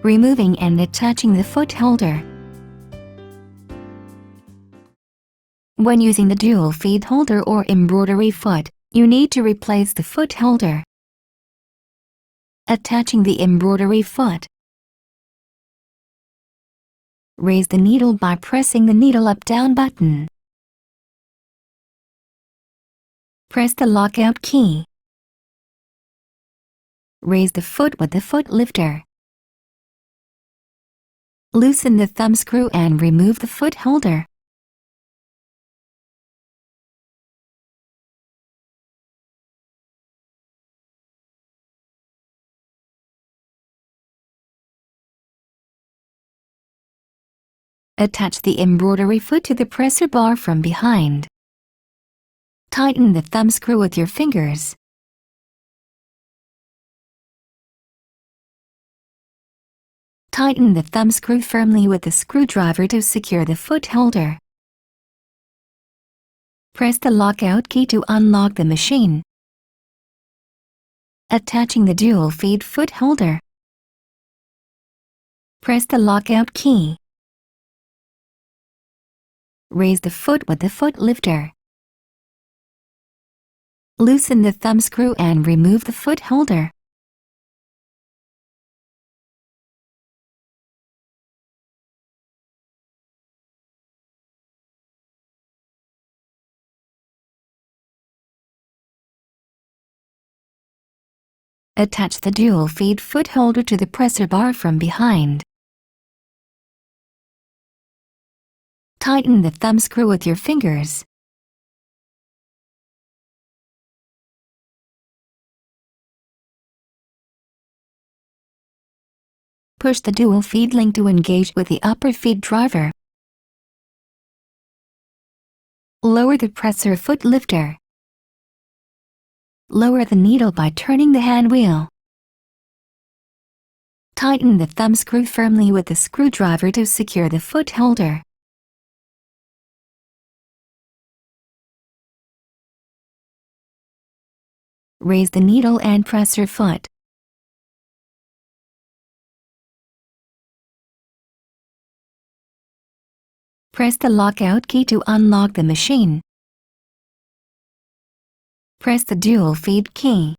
removing and attaching the foot holder. When using the dual feed holder or embroidery foot, you need to replace the foot holder. Attaching the embroidery foot. Raise the needle by pressing the needle up-down button. Press the lockout key. Raise the foot with the foot lifter. Loosen the thumb screw and remove the foot holder. Attach the embroidery foot to the presser bar from behind. Tighten the thumb screw with your fingers. Tighten the thumb screw firmly with the screwdriver to secure the foot holder. Press the lockout key to unlock the machine. Attaching the dual feed foot holder. Press the lockout key. Raise the foot with the foot lifter. Loosen the thumb screw and remove the foot holder. Attach the dual feed foot holder to the presser bar from behind. Tighten the thumb screw with your fingers. Push the dual feed link to engage with the upper feed driver. Lower the presser foot lifter. Lower the needle by turning the hand wheel. Tighten the thumb screw firmly with the screwdriver to secure the foot holder. Raise the needle and presser foot. Press the lockout key to unlock the machine. Press the dual feed key.